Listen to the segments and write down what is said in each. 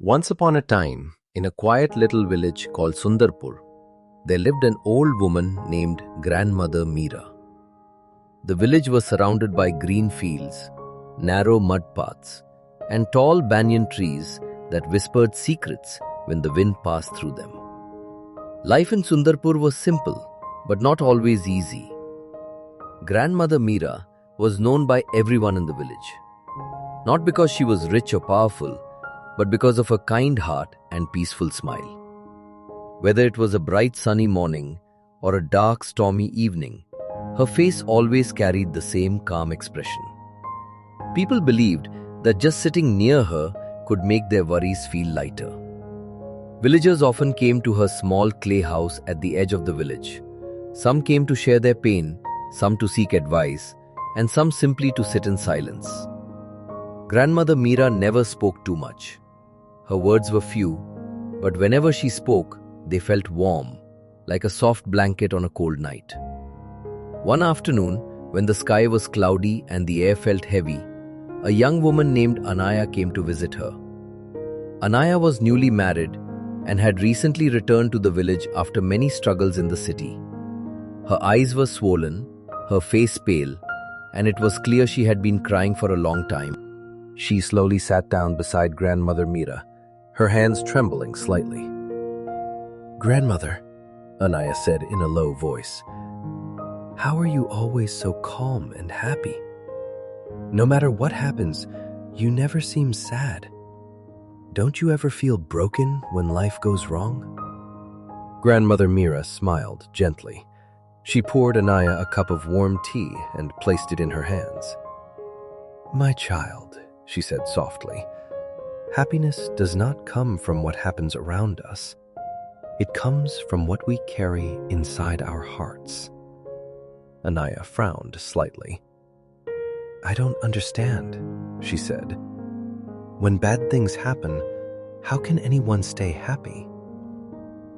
Once upon a time, in a quiet little village called Sundarpur, there lived an old woman named Grandmother Meera. The village was surrounded by green fields, narrow mud paths, and tall banyan trees that whispered secrets when the wind passed through them. Life in Sundarpur was simple, but not always easy. Grandmother Meera was known by everyone in the village, not because she was rich or powerful, but because of her kind heart and peaceful smile. Whether it was a bright sunny morning or a dark stormy evening, her face always carried the same calm expression. People believed that just sitting near her could make their worries feel lighter. Villagers often came to her small clay house at the edge of the village. Some came to share their pain, some to seek advice, and some simply to sit in silence. Grandmother Meera never spoke too much. Her words were few, but whenever she spoke, they felt warm, like a soft blanket on a cold night. One afternoon, when the sky was cloudy and the air felt heavy, a young woman named Anaya came to visit her. Anaya was newly married and had recently returned to the village after many struggles in the city. Her eyes were swollen, her face pale, and it was clear she had been crying for a long time. She slowly sat down beside Grandmother Meera, her hands trembling slightly. "Grandmother," Anaya said in a low voice, "how are you always so calm and happy? No matter what happens, you never seem sad. Don't you ever feel broken when life goes wrong?" Grandmother Meera smiled gently. She poured Anaya a cup of warm tea and placed it in her hands. "My child," she said softly, "happiness does not come from what happens around us. It comes from what we carry inside our hearts." Anaya frowned slightly. "I don't understand," she said. "When bad things happen, how can anyone stay happy?"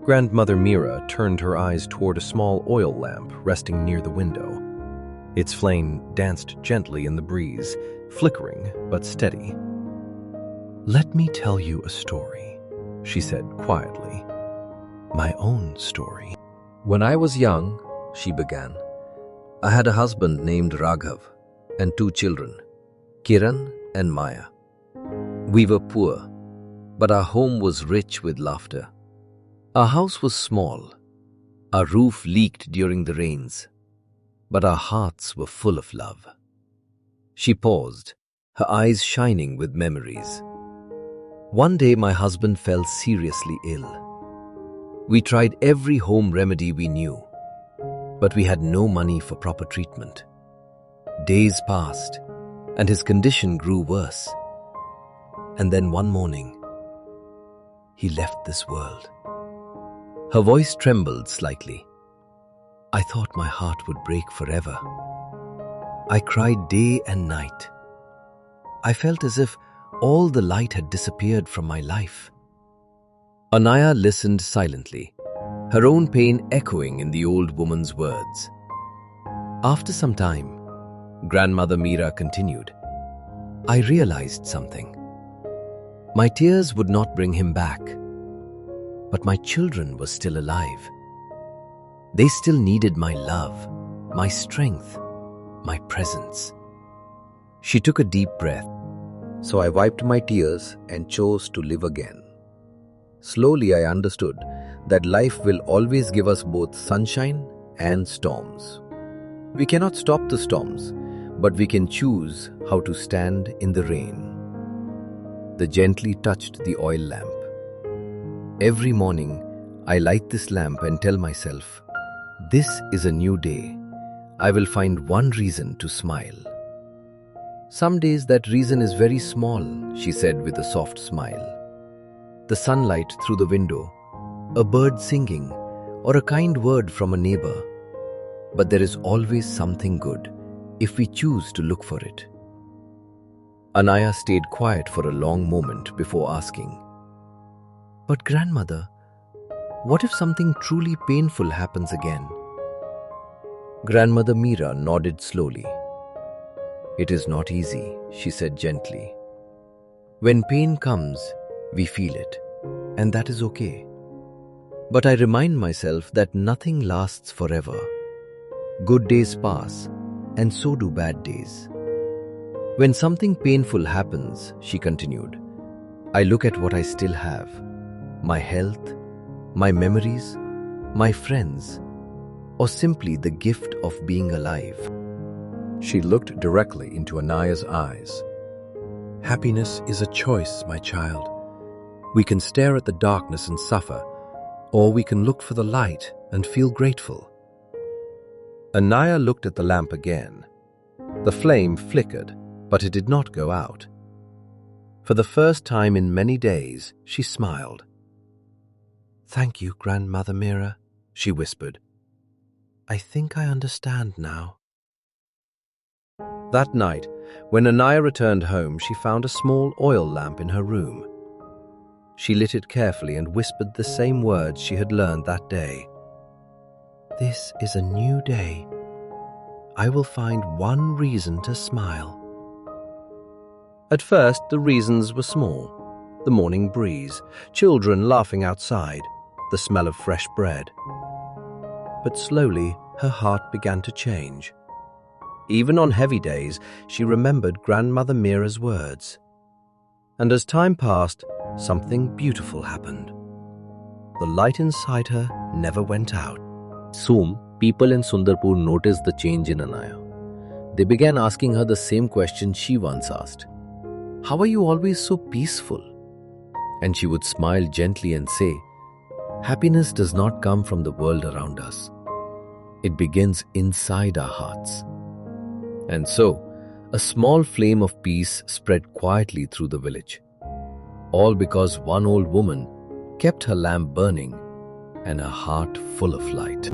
Grandmother Meera turned her eyes toward a small oil lamp resting near the window. Its flame danced gently in the breeze, flickering but steady. "Let me tell you a story," she said quietly. "My own story." "When I was young," she began, "I had a husband named Raghav and two children, Kiran and Maya. We were poor, but our home was rich with laughter. Our house was small. Our roof leaked during the rains, but our hearts were full of love." She paused, her eyes shining with memories. "One day my husband fell seriously ill. We tried every home remedy we knew, but we had no money for proper treatment. Days passed, and his condition grew worse. And then one morning, he left this world." Her voice trembled slightly. "I thought my heart would break forever. I cried day and night. I felt as if all the light had disappeared from my life." Anaya listened silently, her own pain echoing in the old woman's words. After some time, Grandmother Meera continued, "I realized something. My tears would not bring him back, but my children were still alive. They still needed my love, my strength, my presence." She took a deep breath. "So I wiped my tears and chose to live again. Slowly I understood that life will always give us both sunshine and storms. We cannot stop the storms, but we can choose how to stand in the rain." They gently touched the oil lamp. "Every morning, I light this lamp and tell myself, this is a new day. I will find one reason to smile. Some days that reason is very small," she said with a soft smile. "The sunlight through the window, a bird singing, or a kind word from a neighbor. But there is always something good if we choose to look for it." Anaya stayed quiet for a long moment before asking, "But grandmother, what if something truly painful happens again?" Grandmother Meera nodded slowly. "It is not easy," she said gently. "When pain comes, We feel it, and that is okay. But I remind myself that nothing lasts forever. Good days pass, and so do bad days. When something painful happens, she continued, I look at what I still have: my health, my memories, my friends, or simply the gift of being alive. She looked directly into Anaya's eyes. Happiness is a choice, my child. We can stare at the darkness and suffer, or we can look for the light and feel grateful. Anaya looked at the lamp again. The flame flickered, but it did not go out. For the first time in many days, she smiled. Thank you, Grandmother Mira, she whispered. I think I understand now. That night, when Anaya returned home, she found a small oil lamp in her room. She lit it carefully and whispered the same words she had learned that day. This is a new day. I will find one reason to smile. At first, the reasons were small. The morning breeze, children laughing outside, the smell of fresh bread. But slowly, her heart began to change. Even on heavy days, she remembered Grandmother Mira's words. And as time passed, something beautiful happened. The light inside her never went out. Soon, people in Sundarpur noticed the change in Anaya. They began asking her the same question she once asked. How are you always so peaceful? And she would smile gently and say, happiness does not come from the world around us. It begins inside our hearts. And so, a small flame of peace spread quietly through the village. All because one old woman kept her lamp burning and her heart full of light.